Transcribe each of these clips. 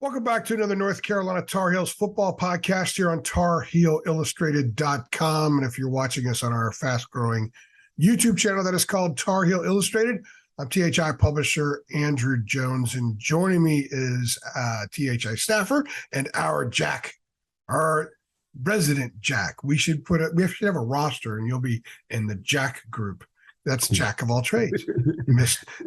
Welcome back to another North Carolina Tar Heels football podcast here on TarHeelIllustrated.com. And if you're watching us on our fast-growing YouTube channel that is called Tar Heel Illustrated, I'm THI publisher Andrew Jones, and joining me is THI staffer and our Jack, our resident Jack. We should have a roster, and you'll be in the Jack group. That's Jack of all trades.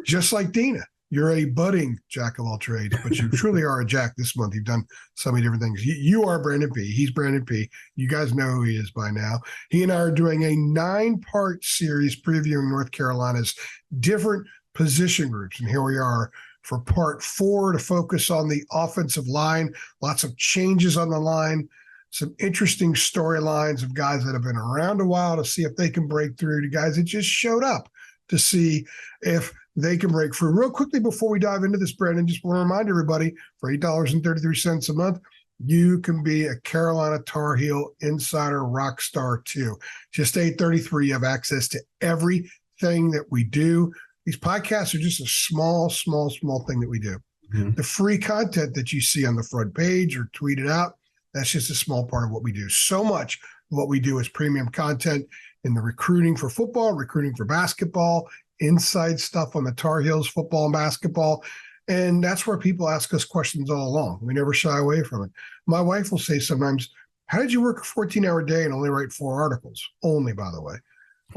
Just like Dina. You're a budding Jack of all trades, but you truly are a Jack this month. You've done so many different things. You are Brandon Peay. He's Brandon Peay. You guys know who he is by now. He and I are doing a 9-part series previewing North Carolina's different position groups. And here we are for part 4 to focus on the offensive line. Lots of changes on the line. Some interesting storylines of guys that have been around a while to see if they can break through, to guys that just showed up to see if they can break through. Real quickly before we dive into this, Brandon, just want to remind everybody, for $8.33 a month, you can be a Carolina Tar Heel Insider rock star too. Just $8.33, you have access to everything that we do. These podcasts are just a small thing that we do. Mm-hmm. The free content that you see on the front page or tweeted out, that's just a small part of what we do. So much of what we do is premium content in the recruiting for football, recruiting for basketball, inside stuff on the Tar Heels football and basketball. And that's where people ask us questions all along. We never shy away from it. My wife will say sometimes, how did you work a 14-hour day and only write 4 articles? Only, by the way.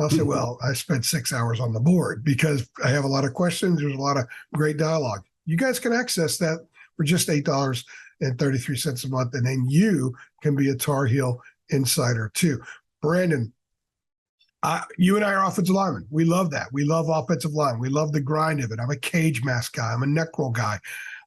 I'll say, well, I spent 6 hours on the board because I have a lot of questions. There's a lot of great dialogue. You guys can access that for just $8.33 a month. And then you can be a Tar Heel Insider too. Brandon, you and I are offensive linemen. We love that. We love offensive line. We love the grind of it. I'm a cage mask guy. I'm a neck roll guy.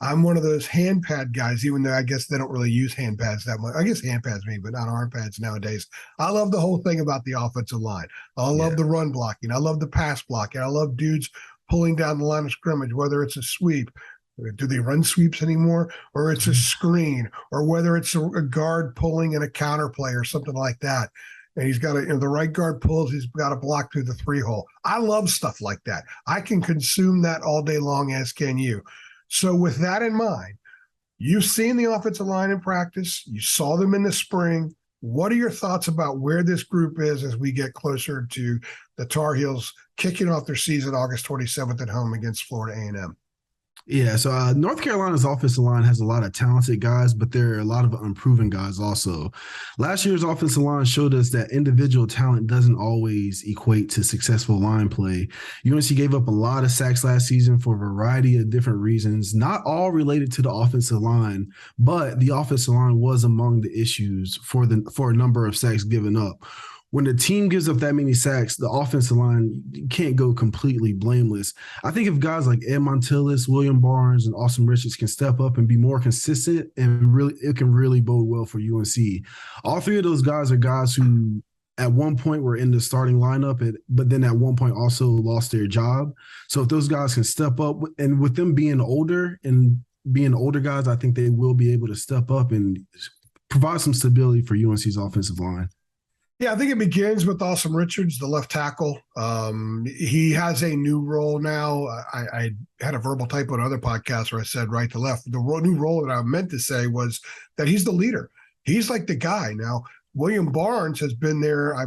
I'm one of those hand pad guys, even though I guess they don't really use hand pads that much. I guess hand pads maybe, but not arm pads nowadays. I love the whole thing about the offensive line. I love the run blocking. I love the pass blocking. I love dudes pulling down the line of scrimmage, whether it's a sweep. Do they run sweeps anymore? Or it's a screen, or whether it's a guard pulling in a counter play or something like that. And he's got the right guard pulls, he's got to block through the 3-hole. I love stuff like that. I can consume that all day long, as can you. So with that in mind, you've seen the offensive line in practice. You saw them in the spring. What are your thoughts about where this group is as we get closer to the Tar Heels kicking off their season August 27th at home against Florida A&M? Yeah, so North Carolina's offensive line has a lot of talented guys, but there are a lot of unproven guys also. Last year's offensive line showed us that individual talent doesn't always equate to successful line play. UNC gave up a lot of sacks last season for a variety of different reasons, not all related to the offensive line, but the offensive line was among the issues for a number of sacks given up. When the team gives up that many sacks, the offensive line can't go completely blameless. I think if guys like Ed Montilus, William Barnes, and Austin Richards can step up and be more consistent, and it can really bode well for UNC. All 3 of those guys are guys who at one point were in the starting lineup, but then at one point also lost their job. So if those guys can step up, and with them being older guys, I think they will be able to step up and provide some stability for UNC's offensive line. Yeah, I think it begins with Austin Richards, the left tackle. He has a new role now. I had a verbal typo on other podcasts where I said right to left. The new role that I meant to say was that he's the leader. He's like the guy. Now, William Barnes has been there, I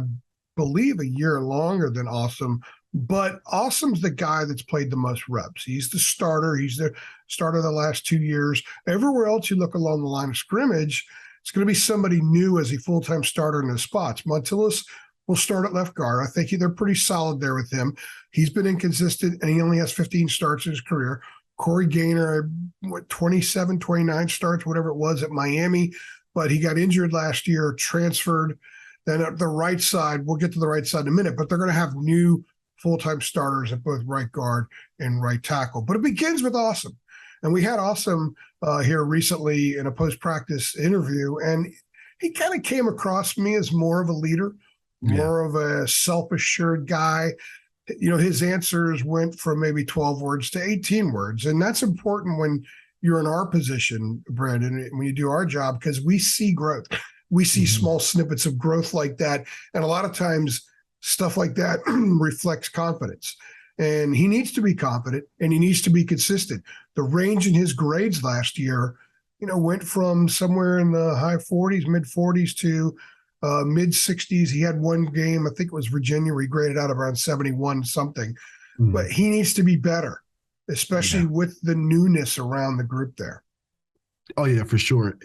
believe, a year longer than Austin, but Austin's the guy that's played the most reps. He's the starter. He's the starter the last 2 years. Everywhere else you look along the line of scrimmage, it's going to be somebody new as a full-time starter in those spots. Montilus will start at left guard. I think they're pretty solid there with him. He's been inconsistent, and he only has 15 starts in his career. Corey Gaynor, 27, 29 starts, whatever it was at Miami, but he got injured last year, transferred. Then at the right side, we'll get to the right side in a minute, but they're going to have new full-time starters at both right guard and right tackle. But it begins with Awesome. And we had Awesome here recently in a post-practice interview, and he kind of came across me as more of a leader, more of a self-assured guy. His answers went from maybe 12 words to 18 words. And that's important when you're in our position, Brandon, when you do our job, because we see growth. We see small snippets of growth like that. And a lot of times stuff like that reflects confidence. And he needs to be confident, and he needs to be consistent. The range in his grades last year went from somewhere in the high 40s, mid 40s to mid 60s. He had one game, I think it was Virginia, where he graded out around 71 something. But he needs to be better, especially with the newness around the group there. Oh, yeah, for sure.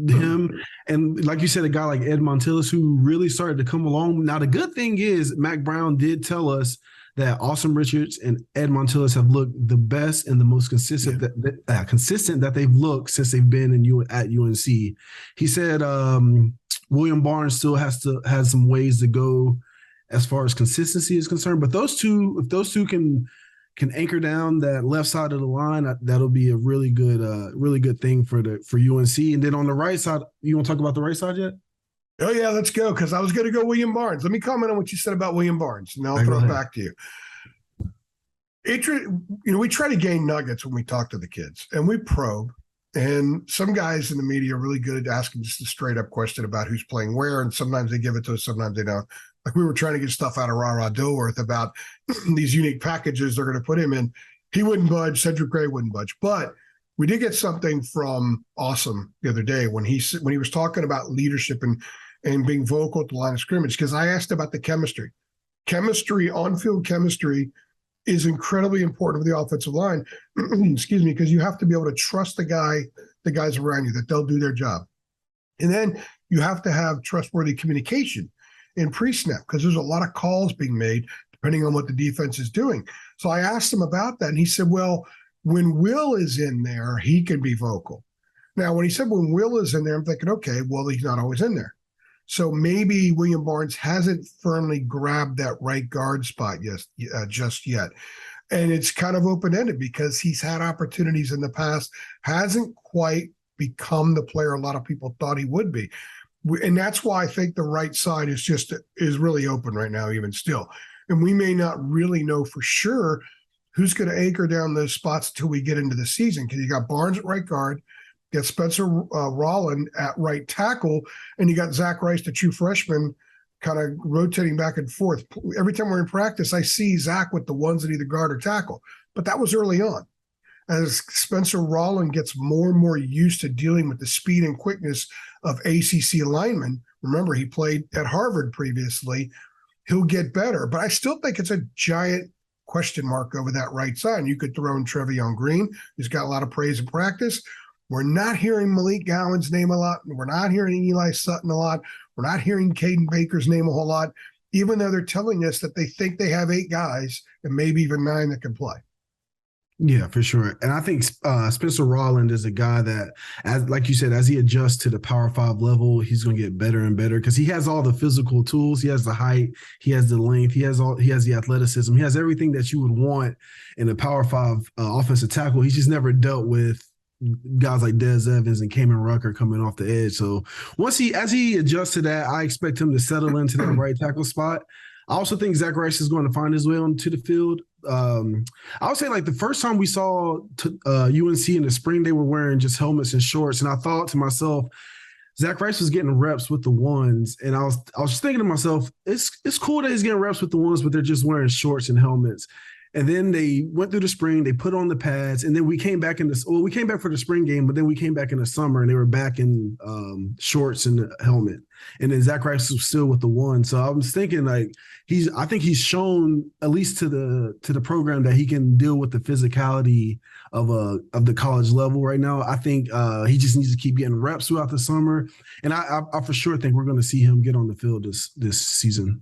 Him and, like you said, a guy like Ed Montilus, who really started to come along. Now, the good thing is Mac Brown did tell us that Austin Richards and Ed Montilus have looked the best and the most consistent that they've looked since they've been at UNC. He said William Barnes still has some ways to go as far as consistency is concerned, but if those two can anchor down that left side of the line, that'll be a really good thing for UNC. And then on the right side, you want to talk about the right side yet? Oh yeah, let's go. Because I was going to go William Barnes. Let me comment on what you said about William Barnes, and then I'll throw it back to you. We try to gain nuggets when we talk to the kids, and we probe. And some guys in the media are really good at asking just a straight up question about who's playing where, and sometimes they give it to us, sometimes they don't. Like we were trying to get stuff out of Rara Dilworth about these unique packages they're going to put him in. He wouldn't budge. Cedric Gray wouldn't budge. But we did get something from Awesome the other day when he was talking about leadership and being vocal at the line of scrimmage, because I asked about the chemistry. On-field chemistry is incredibly important for the offensive line. Excuse me, because you have to be able to trust the guys around you, that they'll do their job. And then you have to have trustworthy communication in pre-snap, because there's a lot of calls being made depending on what the defense is doing. So I asked him about that, and he said, well, when Will is in there, he can be vocal. Now, when he said when Will is in there, I'm thinking, okay, well, he's not always in there. So maybe William Barnes hasn't firmly grabbed that right guard spot just yet. And it's kind of open-ended because he's had opportunities in the past, hasn't quite become the player a lot of people thought he would be. And that's why I think the right side is really open right now, even still. And we may not really know for sure who's going to anchor down those spots until we get into the season, because you got Barnes at right guard, you got Spencer Rolland at right tackle, and you got Zach Rice, the true freshman, kind of rotating back and forth. Every time we're in practice, I see Zach with the ones that either guard or tackle. But that was early on. As Spencer Rolland gets more and more used to dealing with the speed and quickness of ACC linemen, remember he played at Harvard previously, he'll get better. But I still think it's a giant question mark over that right side. And you could throw in Trevion Green, who's got a lot of praise in practice. We're not hearing Malik Gowan's name a lot. We're not hearing Eli Sutton a lot. We're not hearing Caden Baker's name a whole lot, even though they're telling us that they think they have 8 guys and maybe even 9 that can play. Yeah, for sure. And I think Spencer Rolland is a guy that, like you said, as he adjusts to the Power 5 level, he's going to get better and better because he has all the physical tools. He has the height, he has the length, he has the athleticism, he has everything that you would want in a Power 5 offensive tackle. He's just never dealt with guys like Des Evans and Kamen Rucker coming off the edge. So as he adjusts to that, I expect him to settle into that right tackle spot. I also think Zach Rice is going to find his way onto the field. I would say like the first time we saw UNC in the spring, they were wearing just helmets and shorts. And I thought to myself, Zach Rice was getting reps with the ones. And I was just thinking to myself, it's cool that he's getting reps with the ones, but they're just wearing shorts and helmets. And then they went through the spring, they put on the pads, and then we came back for the spring game, but then we came back in the summer and they were back in shorts and the helmet. And then Zach Rice was still with the one. So I was thinking like I think he's shown at least to the program that he can deal with the physicality of the college level right now. I think he just needs to keep getting reps throughout the summer. And I for sure think we're going to see him get on the field this season.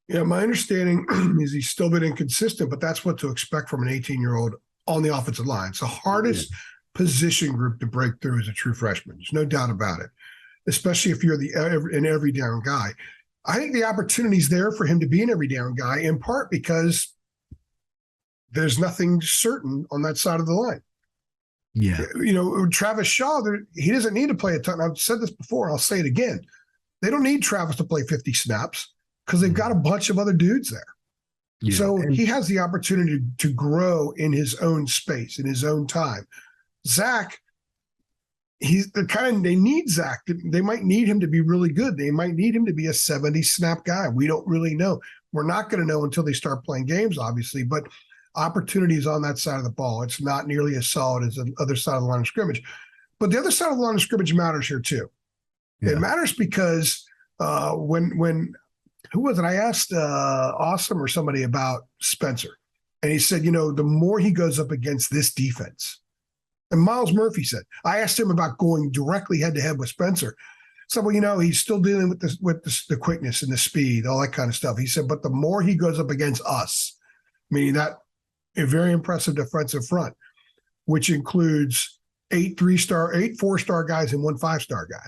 Yeah, my understanding is he's still been inconsistent, but that's what to expect from an 18-year-old on the offensive line. It's the hardest position group to break through as a true freshman. There's no doubt about it, especially if you're an every down guy. I think the opportunity is there for him to be an every down guy, in part because there's nothing certain on that side of the line. Yeah. Travis Shaw, he doesn't need to play a ton. I've said this before, and I'll say it again. They don't need Travis to play 50 snaps because they've got a bunch of other dudes there. Yeah. So he has the opportunity to grow in his own space, in his own time. Zach, they need Zach. They might need him to be really good. They might need him to be a 70 snap guy. We don't really know. We're not going to know until they start playing games, obviously, but opportunities on that side of the ball. It's not nearly as solid as the other side of the line of scrimmage. But the other side of the line of scrimmage matters here too. Yeah. It matters because when who was it? I asked Awesome or somebody about Spencer, and he said, the more he goes up against this defense, and Miles Murphy said, I asked him about going directly head to head with Spencer. So, well, he's still dealing with the quickness and the speed, all that kind of stuff. He said, but the more he goes up against us, meaning that a very impressive defensive front, which includes 8 4-star guys and 1 5-star guy.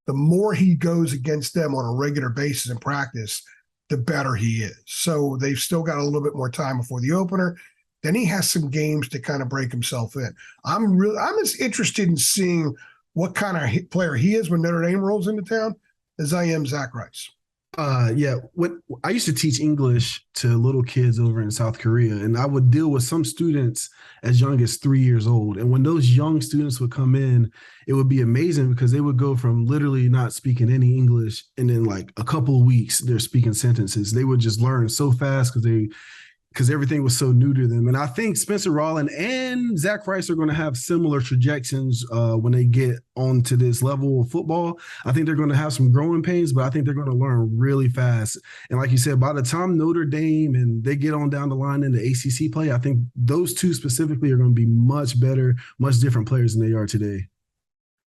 The more he goes against them on a regular basis in practice, the better he is. So they've still got a little bit more time before the opener. Then he has some games to kind of break himself in. I'm as interested in seeing what kind of player he is when Notre Dame rolls into town as I am Zach Rice. Yeah. I used to teach English to little kids over in South Korea, and I would deal with some students as young as 3 years old. And when those young students would come in, it would be amazing because they would go from literally not speaking any English, and then like a couple of weeks, they're speaking sentences. They would just learn so fast because everything was so new to them. And I think Spencer Rollin and Zach Rice are going to have similar trajectories when they get onto this level of football. I think they're going to have some growing pains, but I think they're going to learn really fast. And like you said, by the time Notre Dame and they get on down the line in the ACC play, I think those two specifically are going to be much better, much different players than they are today.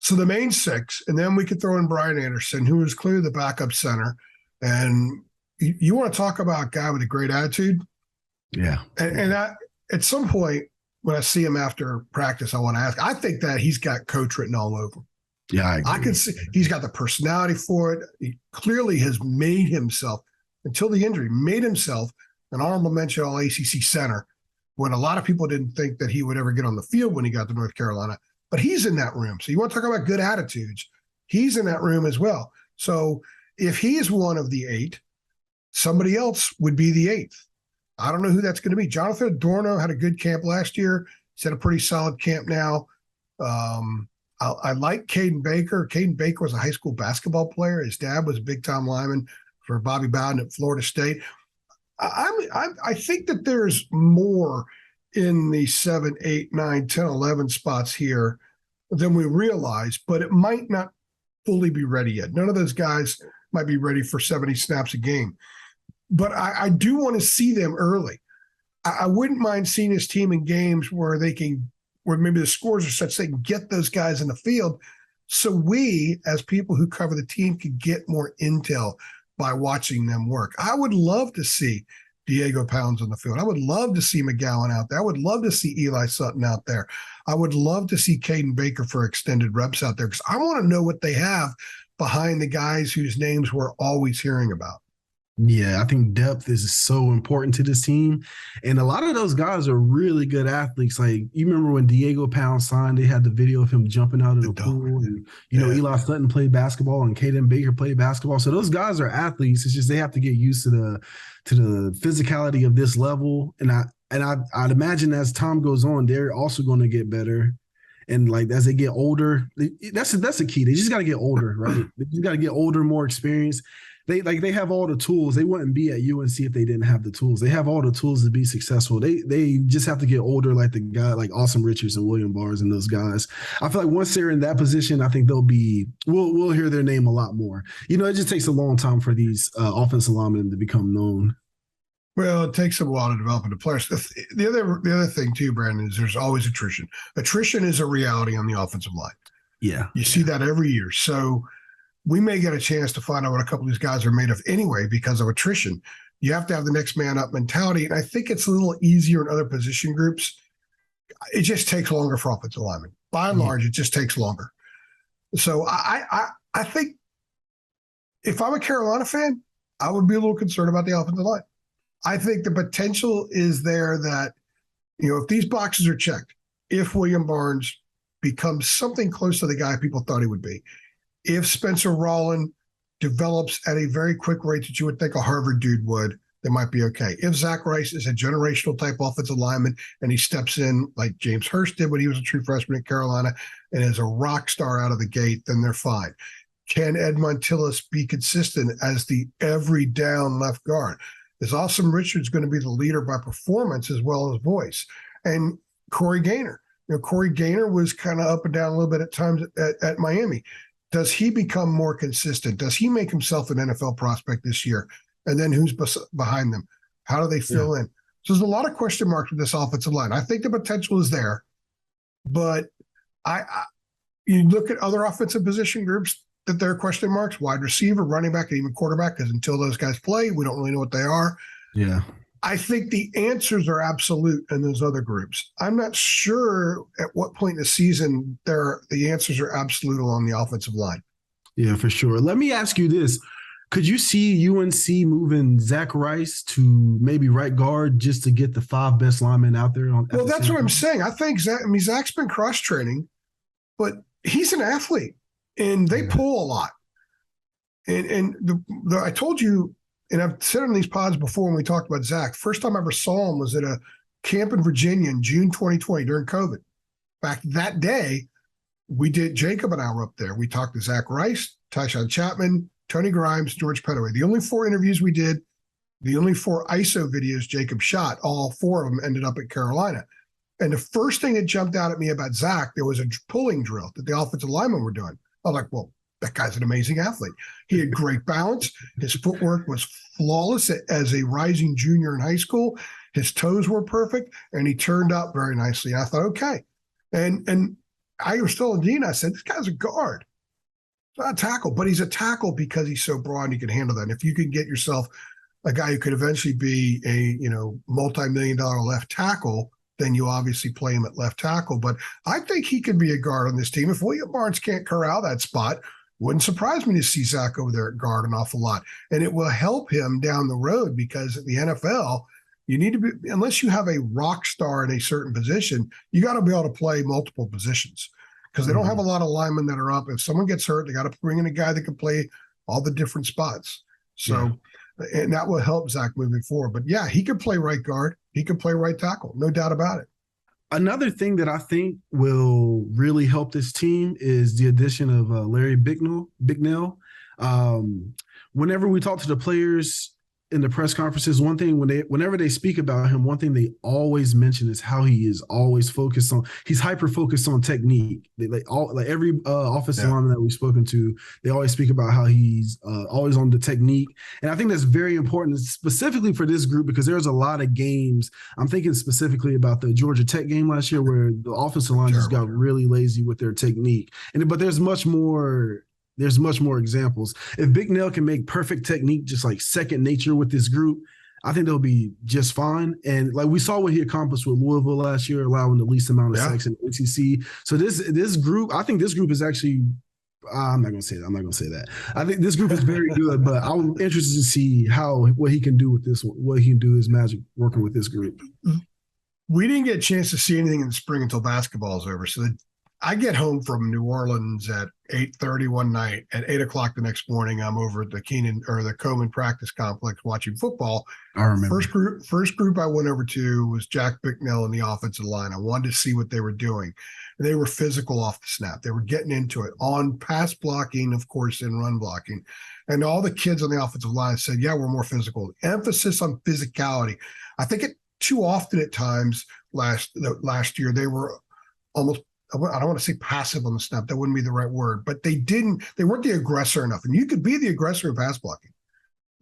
So the main 6, and then we could throw in Brian Anderson, who is clearly the backup center. And you want to talk about a guy with a great attitude? Yeah. And at some point, when I see him after practice, I want to ask, I think that he's got coach written all over him. Yeah, I can see he's got the personality for it. He clearly has made himself, until the injury, made himself an honorable mention all ACC center when a lot of people didn't think that he would ever get on the field when he got to North Carolina. But he's in that room. So you want to talk about good attitudes. He's in that room as well. So if he is one of the 8, somebody else would be the 8th. I don't know who that's going to be. Jonathan Adorno had a good camp last year. He's had a pretty solid camp now. I like Caden Baker. Caden Baker was a high school basketball player. His dad was a big-time lineman for Bobby Bowden at Florida State. I think that there's more in the 7, 8, 9, 10, 11 spots here than we realize, but it might not fully be ready yet. None of those guys might be ready for 70 snaps a game. But I do want to see them early. I wouldn't mind seeing this team in games where maybe the scores are such they can get those guys in the field. So we, as people who cover the team, could get more intel by watching them work. I would love to see Diego Pounds on the field. I would love to see McGowan out there. I would love to see Eli Sutton out there. I would love to see Caden Baker for extended reps out there because I want to know what they have behind the guys whose names we're always hearing about. Yeah, I think depth is so important to this team. And a lot of those guys are really good athletes. Like, you remember when Diego Pounds signed, they had the video of him jumping out of the pool. And, Eli Sutton played basketball and Caden Baker played basketball. So those guys are athletes. It's just they have to get used to the physicality of this level. And I'd imagine as time goes on, they're also going to get better. And like as they get older, that's the key. They just got to get older, right? They just got to get older, more experience. They have all the tools. They wouldn't be at UNC if they didn't have the tools. They have all the tools to be successful. They just have to get older, like the guy like Awesome Richards and William Barnes and those guys. I feel like once they're in that position, I think we'll hear their name a lot more. It just takes a long time for these offensive linemen to become known. Well, it takes a while to develop into players. The other thing too, Brandon, is there's always attrition. Attrition is a reality on the offensive line. Yeah, you see that every year. So we may get a chance to find out what a couple of these guys are made of anyway because of attrition. You have to have the next man up mentality. And I think it's a little easier in other position groups. It just takes longer for offensive linemen. By and large, it just takes longer. So I think if I'm a Carolina fan, I would be a little concerned about the offensive line. I think the potential is there that, if these boxes are checked, if William Barnes becomes something close to the guy people thought he would be, if Spencer Rollin develops at a very quick rate that you would think a Harvard dude would, they might be okay. If Zach Rice is a generational type offensive lineman and he steps in like James Hurst did when he was a true freshman at Carolina and is a rock star out of the gate, then they're fine. Can Ed Montilus be consistent as the every down left guard? Is Awesome Richards going to be the leader by performance as well as voice? And Corey Gaynor, Corey Gaynor was kind of up and down a little bit at times at Miami. Does he become more consistent? Does he make himself an NFL prospect this year? And then who's behind them? How do they fill in? So there's a lot of question marks with this offensive line. I think the potential is there, but you look at other offensive position groups that there are question marks: wide receiver, running back, and even quarterback. Because until those guys play, we don't really know what they are. Yeah. I think the answers are absolute in those other groups. I'm not sure at what point in the season the answers are absolute along the offensive line. Yeah, for sure. Let me ask you this. Could you see UNC moving Zach Rice to maybe right guard just to get the 5 best linemen out there? Well, that's what I'm saying. I think Zach's been cross-training, but he's an athlete, and they pull a lot. And I told you, and I've said on these pods before when we talked about Zach, first time I ever saw him was at a camp in Virginia in June 2020 during COVID. Back that day, Jacob and I were up there. We talked to Zach Rice, Tyshawn Chapman, Tony Grimes, George Pettaway. The only 4 interviews we did, the only 4 ISO videos Jacob shot, all 4 of them ended up at Carolina. And the first thing that jumped out at me about Zach, there was a pulling drill that the offensive linemen were doing. I was like, well, that guy's an amazing athlete. He had great balance. His footwork was flawless as a rising junior in high school. His toes were perfect, and he turned up very nicely. And I thought, okay. And I was still in Dean. I said, this guy's a guard. He's not a tackle, but he's a tackle because he's so broad and he can handle that. And if you can get yourself a guy who could eventually be a multi-million-dollar left tackle, then you obviously play him at left tackle. But I think he could be a guard on this team. If William Barnes can't corral that spot, wouldn't surprise me to see Zach over there at guard an awful lot. And it will help him down the road because at the NFL, you need to be, unless you have a rock star in a certain position, you got to be able to play multiple positions because they don't have a lot of linemen that are up. If someone gets hurt, they got to bring in a guy that can play all the different spots. So, and that will help Zach moving forward. But yeah, he could play right guard. He could play right tackle. No doubt about it. Another thing that I think will really help this team is the addition of Larry Bicknell. Whenever we talk to the players in the press conferences, one thing whenever they speak about him, one thing they always mention is how he is always focused on. He's hyper focused on technique. Every offensive lineman that we've spoken to, they always speak about how he's always on the technique, and I think that's very important, specifically for this group because there's a lot of games. I'm thinking specifically about the Georgia Tech game last year where the offensive line just got really lazy with their technique, but there's much more. There's much more examples. If Bicknell can make perfect technique just like second nature with this group, I think they'll be just fine. And like we saw what he accomplished with Louisville last year, allowing the least amount of sacks in the ACC. So this group, I think this group is actually I'm not going to say that. I think this group is very good, but I'm interested to see what he can do with this, what he can do his magic working with this group. We didn't get a chance to see anything in the spring until basketball is over. So I get home from New Orleans at 8:30 one night. At 8 o'clock the next morning, I'm over at the Coleman practice complex watching football. I remember. First group I went over to was Jack Bicknell and the offensive line. I wanted to see what they were doing. They were physical off the snap. They were getting into it on pass blocking, of course, and run blocking. And all the kids on the offensive line said, yeah, we're more physical. Emphasis on physicality. I think too often at times last year, they were almost, I don't want to say passive on the snap. That wouldn't be the right word, but they weren't the aggressor enough. And you could be the aggressor in pass blocking.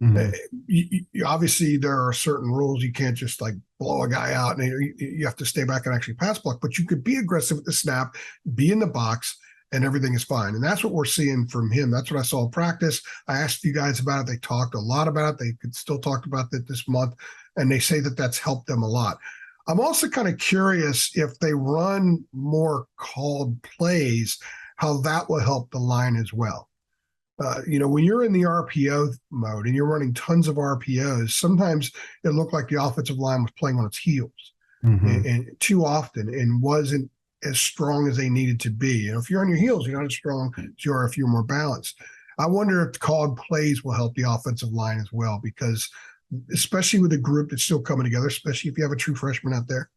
Mm-hmm. Obviously, there are certain rules. You can't just like blow a guy out and you have to stay back and actually pass block, but you could be aggressive at the snap, be in the box, and everything is fine. And that's what we're seeing from him. That's what I saw in practice. I asked you guys about it. They talked a lot about it. They could still talk about it this month, and they say that that's helped them a lot. I'm also kind of curious if they run more called plays, how that will help the line as well. When you're in the RPO mode and you're running tons of RPOs, sometimes it looked like the offensive line was playing on its heels and too often and wasn't as strong as they needed to be. If you're on your heels, you're not as strong as you are if you're more balanced. I wonder if called plays will help the offensive line as well, because especially with a group that's still coming together, especially if you have a true freshman out there,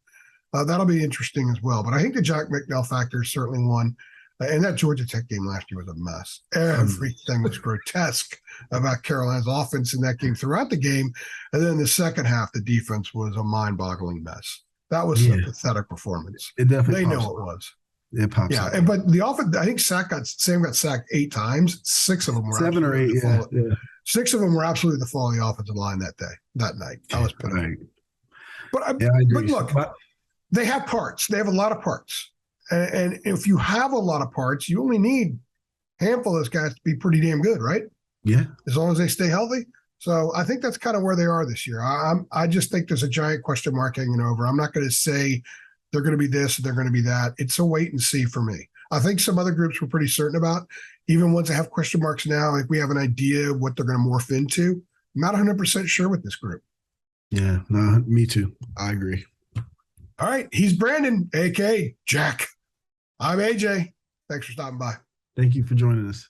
that'll be interesting as well. But I think the Jack Bicknell factor is certainly one. And that Georgia Tech game last year was a mess. Everything was grotesque about Carolina's offense in that game throughout the game. And then in the second half, the defense was a mind-boggling mess. That was a pathetic performance. It definitely they know it was. It pops up. But the offense, I think Sam got sacked 8 times. 6 of them were 7 or 8. Yeah. 6 of them were absolutely the fall of the offensive line that night. I was pitiful. Right. But I agree. But look, they have parts. They have a lot of parts. And if you have a lot of parts, you only need a handful of those guys to be pretty damn good, right? Yeah. As long as they stay healthy. So I think that's kind of where they are this year. I just think there's a giant question mark hanging over. I'm not going to say they're going to be this, they're going to be that. It's a wait and see for me. I think some other groups we're pretty certain about, even ones that have question marks now, like we have an idea of what they're going to morph into. I'm not 100% sure with this group. Yeah, no, me too. I agree. All right. He's Brandon, a.k.a. Jack. I'm AJ. Thanks for stopping by. Thank you for joining us.